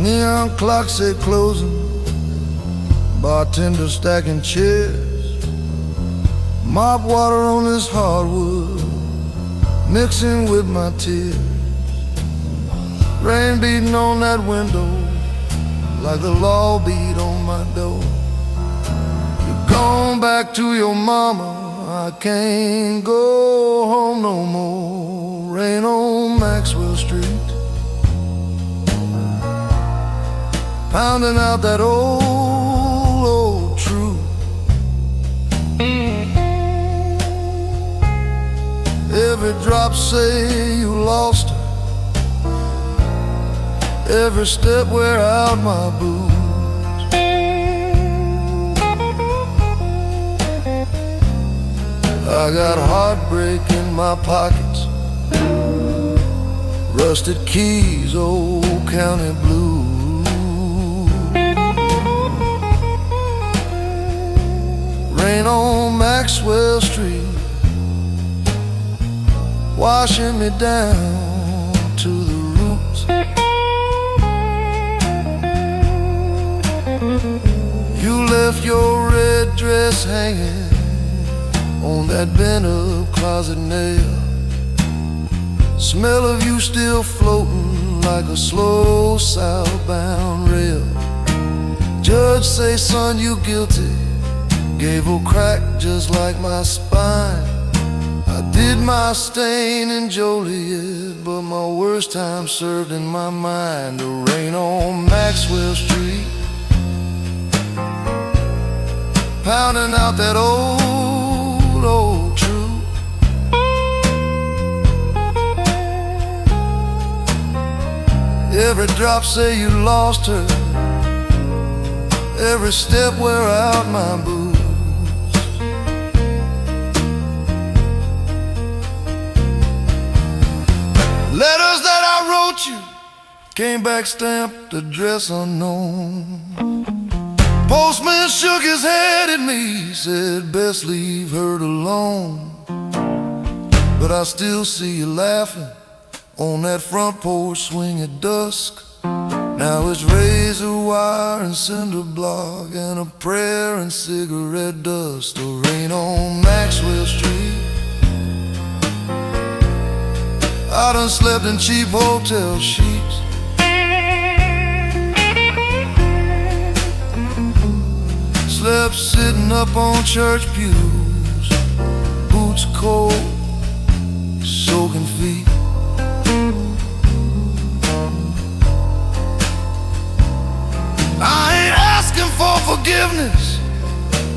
Neon clocks say closing, bartender stacking chairs, mop water on this hardwood, mixing with my tears. Rain beating on that window like the law beat on my door. You're gone back to your mama, I can't go home no more. Rain on Maxwell Street, pounding out that old truth. Every drop say you lost her, every step wear out my boots. I got heartbreak in my pockets, rusted keys, old county blues. Rain on Maxwell Street, washing me down to the roots. You left your red dress hanging on that bent-up closet nail. Smell of you still floating like a slow southbound rail. Judge say, son, you guilty. Gave a crack just like my spine. I did my stain in Joliet, but my worst time served in my mind. The rain on Maxwell Street, pounding out that old truth. Every drop say you lost her, every step wear out my boots. Letters that I wrote you came back stamped, address unknown. Postman shook his head at me, said best leave her alone. But I still see you laughing on that front porch swing at dusk. Now it's razor wire and cinder block and a prayer and cigarette dust. The rain on Maxwell Street, I done slept in cheap hotel sheets, slept sitting up on church pews, boots cold, soaking feet. I ain't asking for forgiveness,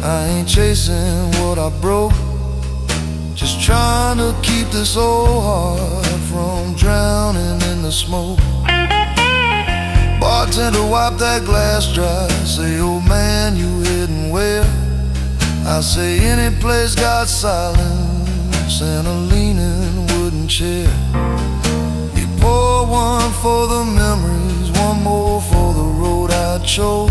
I ain't chasing what I broke, just trying to keep this old heart from drowning in the smoke. Bartender, wipe that glass dry. Say, old man, you heading where? I say, any place got silence and a leaning wooden chair. You pour one for the memories, one more for the road I chose.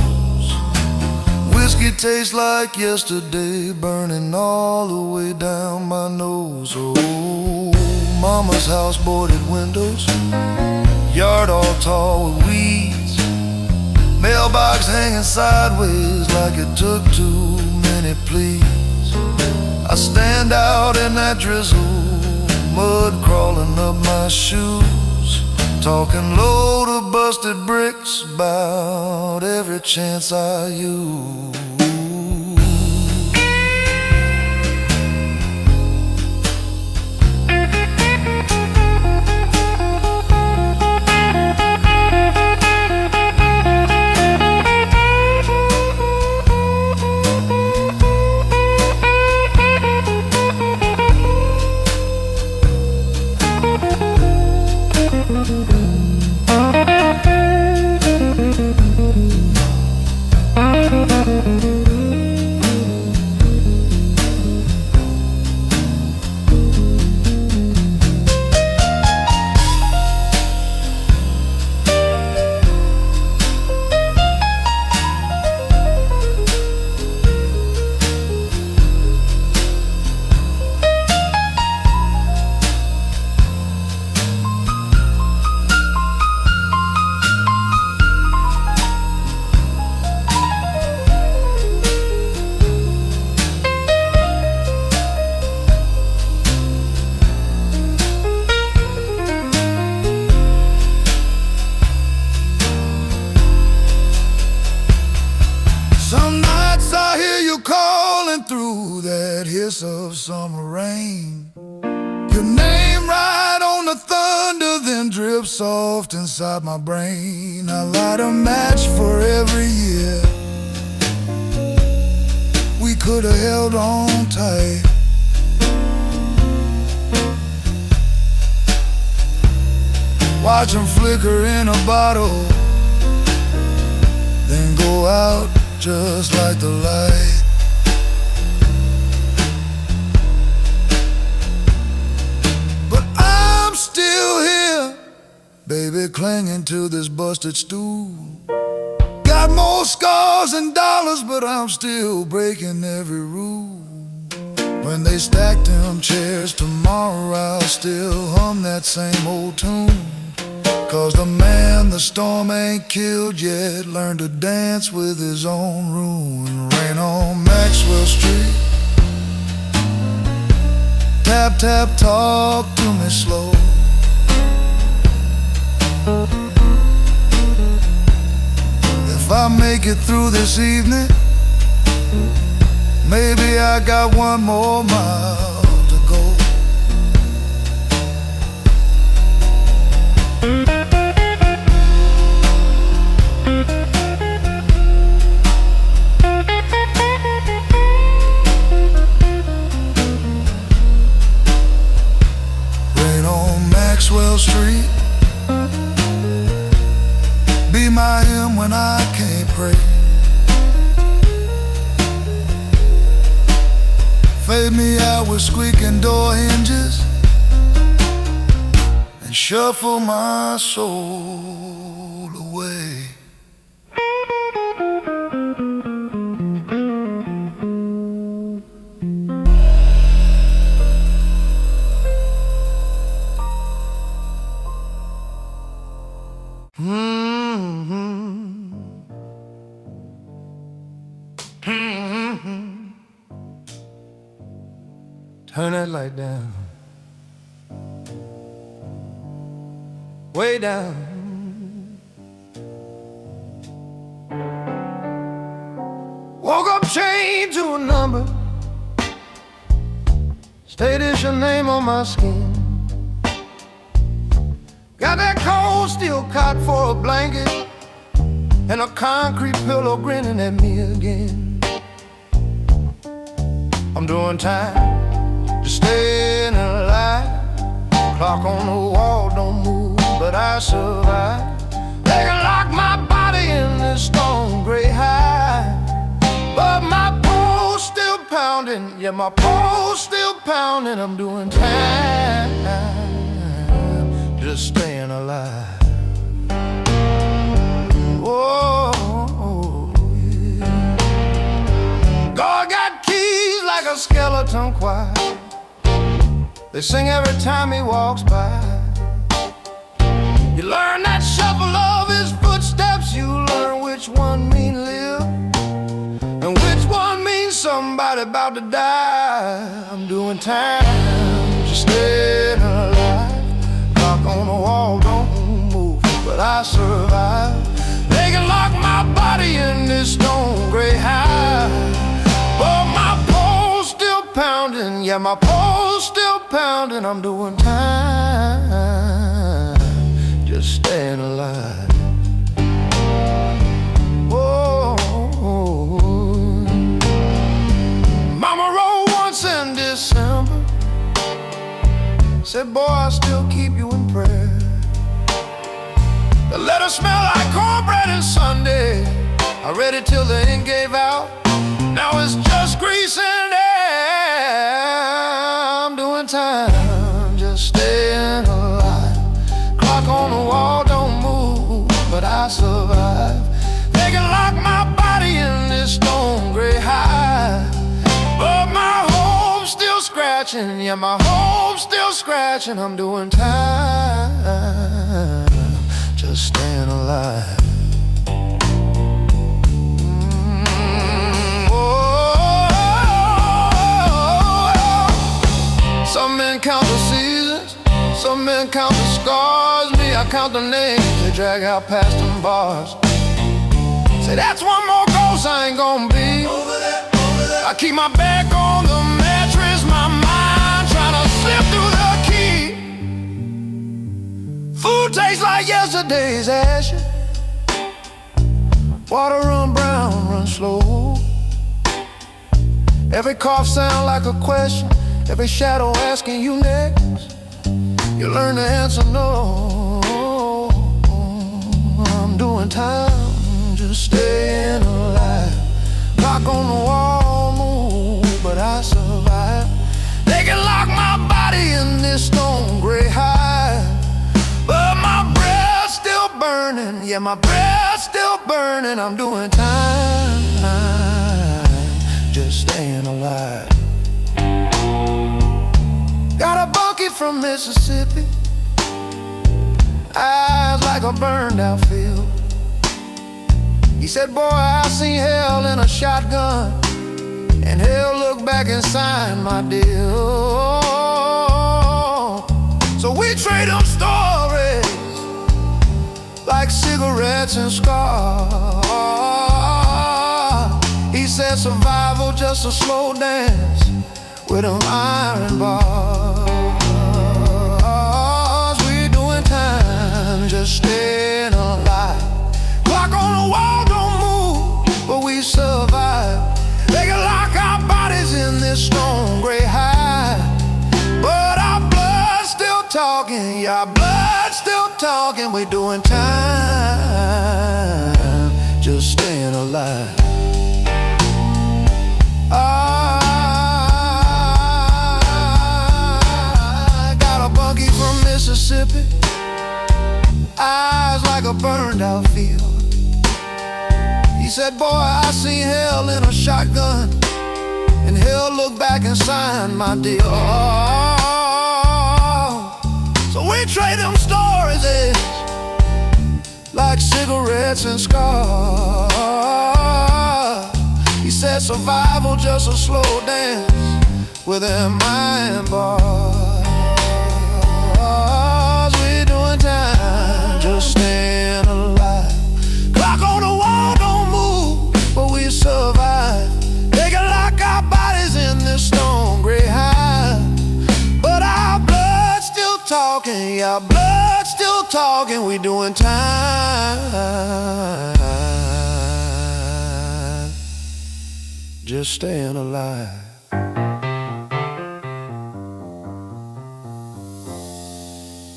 Whiskey tastes like yesterday, burning all the way down my nose. Oh, mama's house, boarded windows, yard all tall with weeds, mailbox hanging sideways like it took too many pleas. I stand out in that drizzle, mud crawling up my shoes, talking low to busted bricks about every chance I use. Thank you. hiss of summer rain. Your name right on the thunder, then drip soft inside my brain. I light a match for every year we could have held on tight. Watch them flicker in a bottle, then go out just like the light. But I'm still here, baby, clinging to this busted stool. Got more scars than dollars, but I'm still breaking every rule. When they stack them chairs tomorrow, I'll still hum that same old tune. 'Cause the man the storm ain't killed yet learned to dance with his own ruin. Rain on Maxwell Street. Tap, tap, talk to me slow. If I make it through this evening, maybe I got one more mile to go. Rain on Maxwell Street. Be my hymn when I can't pray. Fade me out with squeaking door hinges and shuffle my soul away. Turn that light down, way down. Woke up chained to a number, stated your name on my skin. Got that cold steel cot for a blanket and a concrete pillow grinning at me again. I'm doing time, just staying alive. Clock on the wall don't move, but I survive. They can lock my body in this stone gray high, but my pulse still pounding. Yeah, my pulse still pounding. I'm doing time, just staying alive. Oh, yeah. God got keys like a skeleton choir. They sing every time he walks by. You learn that shuffle of his footsteps. You learn which one mean live and which one means somebody about to die. I'm doing time, just staying alive. Clock on the wall don't move, but I survive. They can lock my body in this stone gray high, but my pulse still pounding. Yeah, my pulse still pounding. I'm doing time, just staying alive. Whoa. Mama wrote once in December, said, boy, I still keep you in prayer. The letter smelled like cornbread and Sunday. I read it till the ink gave out. Now it's just grease and air. I'm doing time, just staying alive. Clock on the wall don't move, but I survive. They can lock my body in this stone gray high, but my hope's still scratching. Yeah, my hope's still scratching. I'm doing time, just staying alive. Some men count the seasons, some men count the scars. Me, I count the names they drag out past them bars. Say that's one more ghost I ain't gonna be. Over there, over there. I keep my back on the match Food tastes like yesterday's ashes. Water run brown, run slow. Every cough sound like a question, every shadow asking you next. You learn to answer no. I'm doing time, just staying alive. Clock on the wall, move, but I survive. They can lock my body in this stone gray hide, but my breath's still burning. Yeah, my breath's still burning. I'm doing time, just staying alive. Got a bunkie from Mississippi, eyes like a burned out field. He said, boy, I seen hell in a shotgun, and hell looked back and signed my deal. So we trade them stories like cigarettes and scars. He said survival just a slow dance with them iron bars. We doing time, just staying alive. Clock on the wall don't move, but we survive. They can lock our bodies in this stone gray hide, but our blood's still talking. Yeah, our blood's still talking. We doing time, just staying alive. I got a bunkie from Mississippi, eyes like a burned out field. He said, boy, I seen hell in a shotgun, and hell looked back and signed my deal. So we trade them stories like cigarettes and scars. He said survival just a slow dance with them iron bars. We doing time, just staying alive. Clock on the wall don't move, but we survive. They can lock our bodies in this stone gray hide, but our blood's still talking. Yeah, our blood's still talking. We doing time, just staying alive.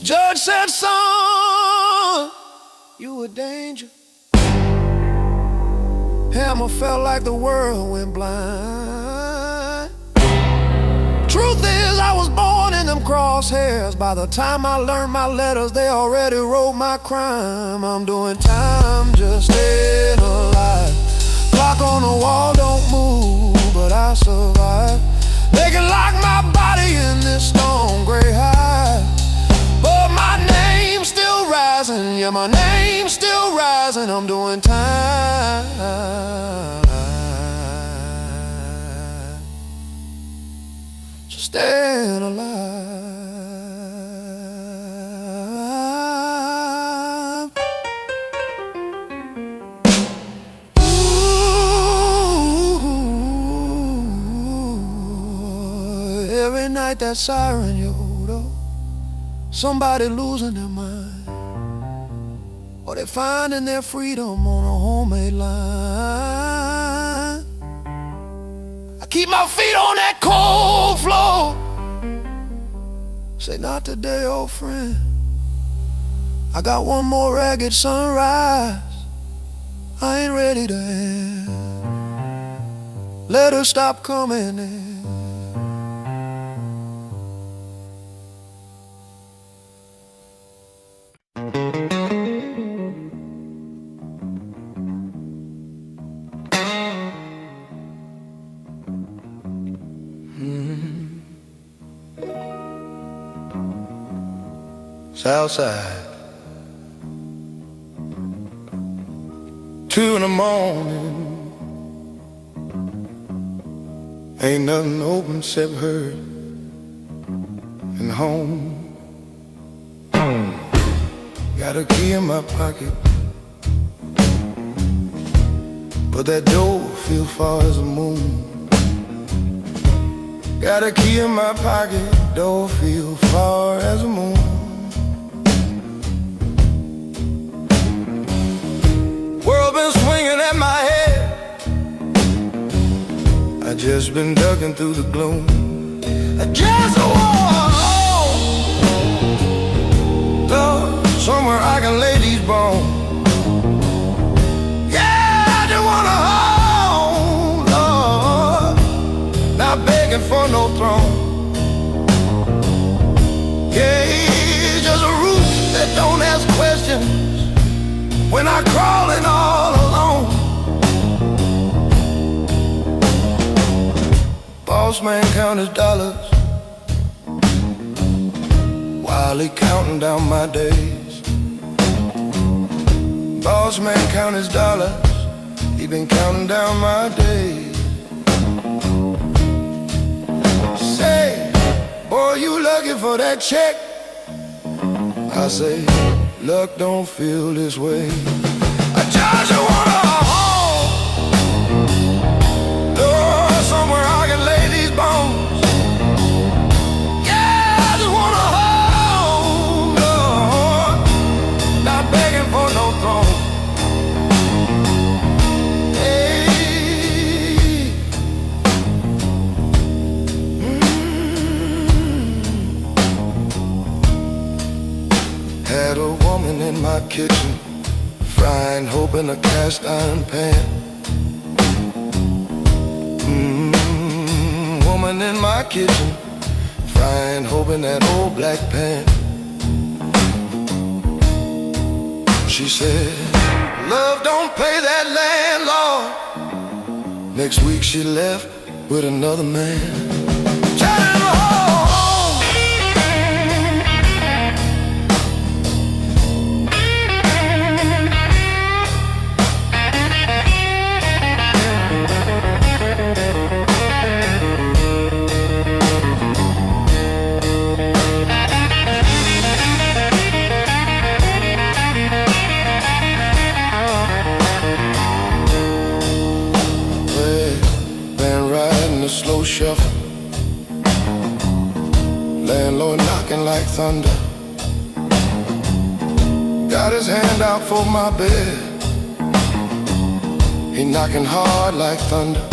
Judge said, son, you a danger. Hammer felt like the world went blind. Truth is, I was born in them crosshairs. By the time I learned my letters, they already wrote my crime. I'm doing time, just staying alive. Clock on the wall don't move, but I survive. They can lock my body in this stone gray hide, but my name's still rising. Yeah, my name's still rising. I'm doing time, just staying alive. Every night that siren yelled up, somebody losing their mind, or they finding their freedom on a homemade line. I keep my feet on that cold floor. Say not today, old friend. I got one more ragged sunrise I ain't ready to end. Let her stop coming in. Southside, 2 in the morning, ain't nothing open except her and home. Got a key in my pocket, but that door feels far as the moon. Got a key in my pocket, door feels far as the moon. I just been ducking through the gloom. I just want home, Lord, somewhere I can lay these bones. Yeah, I just want a home, Lord, not begging for no throne. Yeah, just a roof that don't ask questions when I'm crawling all alone. Boss man count his dollars while he counting down my days. Boss man count his dollars, he been counting down my days. Say, boy, you lucky for that check. I say, luck don't feel this way. I just want a home, Lord, somewhere I can lay these bones. Yeah, I just want a home, Lord, not begging for no throne. Hey, Had a woman in my kitchen, frying hope in a cast iron pan. Woman in my kitchen, frying hope in that old black pan. She said, love don't pay that landlord. Next week she left with another man. Slow shuffle, landlord knocking like thunder. Got his hand out for my bed, he knocking hard like thunder.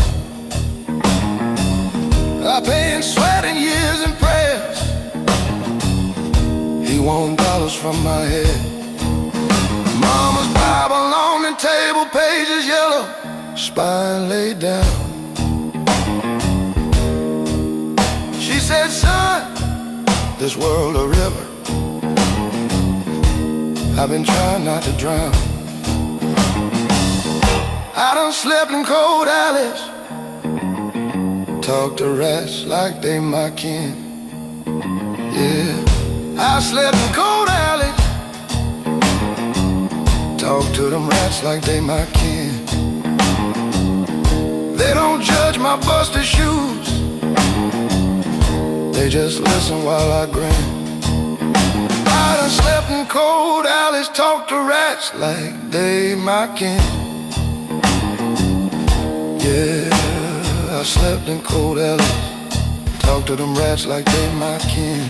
I pay in sweat and years and prayers, he want dollars from my head. Mama's Bible on the table, pages yellow, spine laid down. She said, son, this world a river, I've been trying not to drown. I done slept in cold alleys, talk to rats like they my kin. Yeah, I slept in cold alleys, talk to them rats like they my kin. They don't judge my busted shoes, they just listen while I grin. I done slept in cold alleys, talk to rats like they my kin. Yeah, I slept in cold alleys, talk to them rats like they my kin.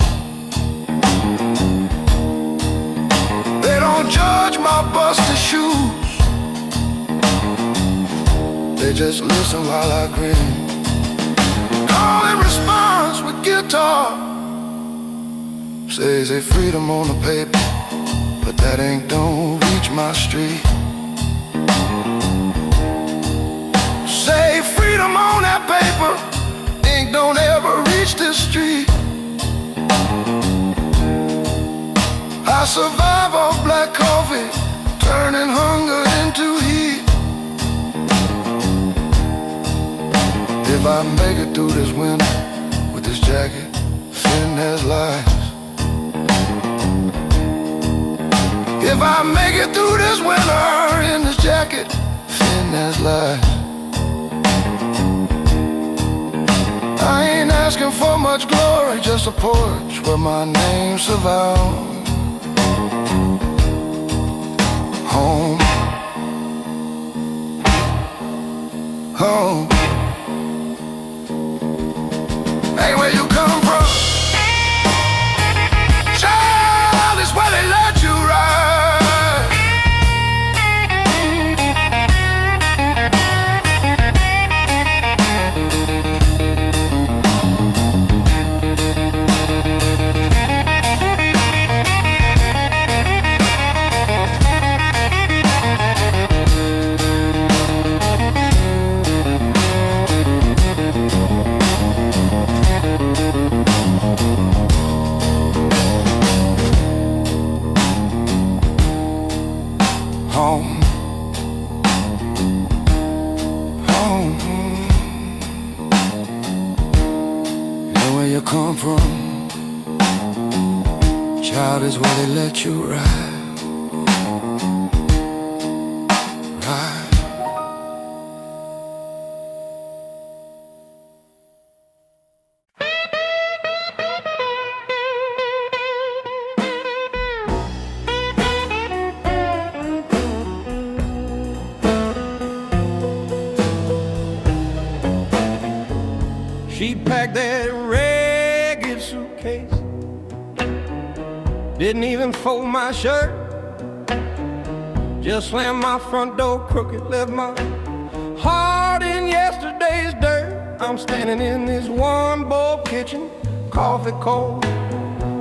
They don't judge my busted shoes, they just listen while I grin. Call and response with guitar, says they freedom on the paper, but that ain't don't reach my street. Say freedom on that paper, ink don't ever reach this street. I survive off black coffee, turning hunger into heat. If I make it through this winter with this jacket thin as lies, if I make it through this winter in this jacket thin as lies, I ain't asking for much glory, just a porch where my name survives. Home, home. Hey, where you come from? Child, it's where they let you ride. Home, home, you know where you come from. Child is where they let you ride. She packed that ragged suitcase, didn't even fold my shirt, just slammed my front door crooked, left my heart in yesterday's dirt. I'm standing in this one-bowl kitchen, coffee cold,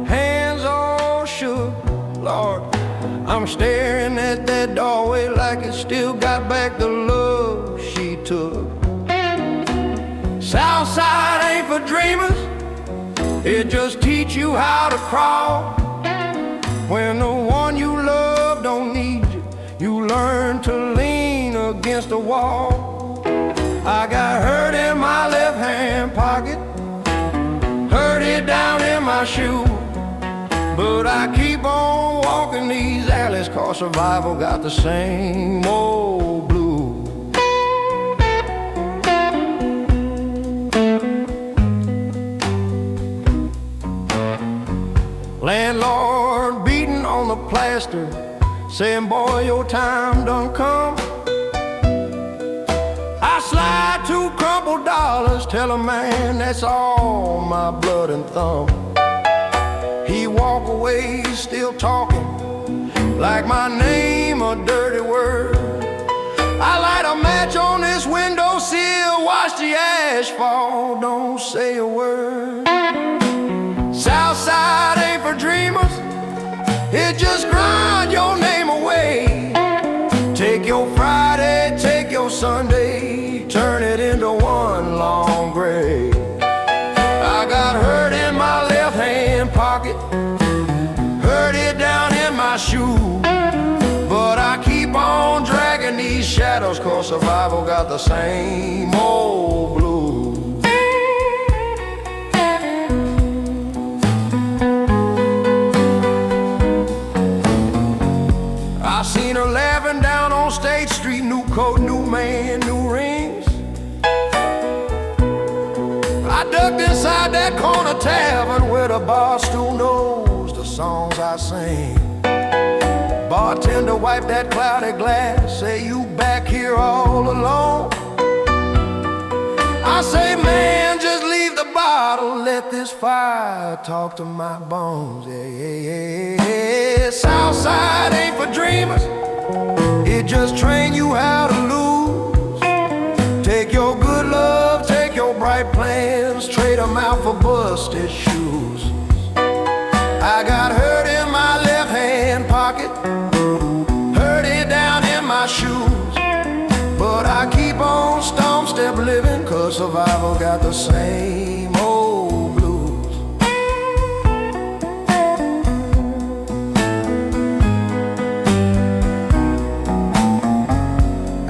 hands all shook. Lord, I'm staring at that doorway like it still got back the love she took. Southside ain't for dreamers, it just teach you how to crawl. When the one you love don't need you, you learn to lean against the wall. I got hurt in my left hand pocket, hurt it down in my shoe, but I keep on walking these alleys, 'cause survival got the same old blues. Landlord beating on the plaster, saying, boy, your time done come. I slide two crumpled dollars, tell a man that's all my blood and thumb. He walk away, still talking, like my name a dirty word. I light a match on this windowsill, watch the ash fall, don't say a word. Southside ain't for dreamers, it just grind your name away. Take your Friday, take your Sunday, turn it into one long grave. I got hurt in my left hand pocket, hurt it down in my shoe, but I keep on dragging these shadows, 'cause survival got the same old blues. I seen her laughing down on State Street, new coat, new man, new rings. I ducked inside that corner tavern where the bar stool knows the songs I sing. Bartender wipe that clouded glass, say you back here all alone. I say, man, just leave the bottle, let this fire talk to my bones. Yeah, yeah, yeah, yeah. Southside ain't for dreamers, it just train you how to lose. Take your good love, take your bright plans, trade them out for busted shoes. I got hurt in my left hand pocket, hurt it down in my shoes, but I keep on stomp step living, 'cause survival got the same old blues.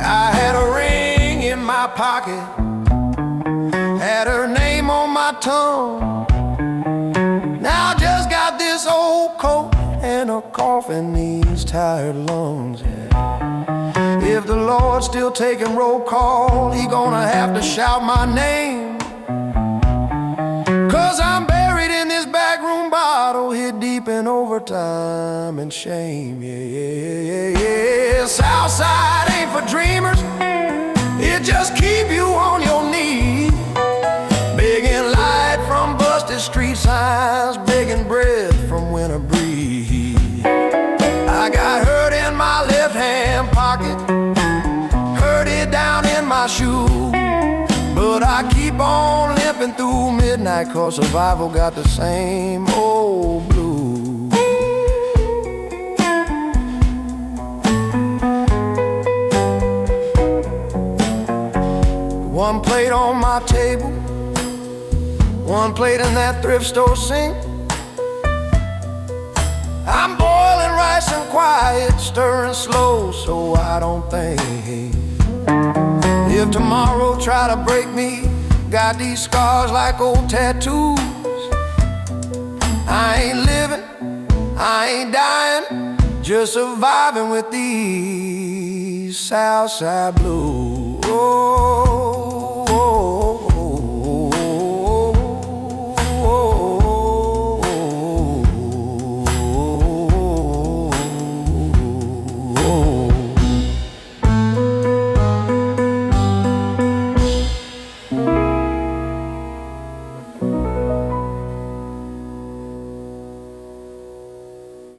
I had a ring in my pocket, had her name on my tongue. Now I just got this old coat and a cough in these tired lungs. Yeah. If the Lord's still taking roll call, he gonna have to shout my name, 'cause I'm buried in this backroom bottle, hid deep in overtime and shame. Yeah, yeah, yeah, yeah. Southside ain't for dreamers, it just keep you on your knees, begging light from busted street signs, begging breath from winter breeze. I got hurt in my left hand pocket, hurt it down in my shoe, but I keep on limping through midnight, 'cause survival got the same old blues. One plate on my table, one plate in that thrift store sink. I'm boiling rice and quiet, stirring slow, so I don't think. If tomorrow try to break me, got these scars like old tattoos. I ain't living, I ain't dying, just surviving with these Southside Blues. Oh.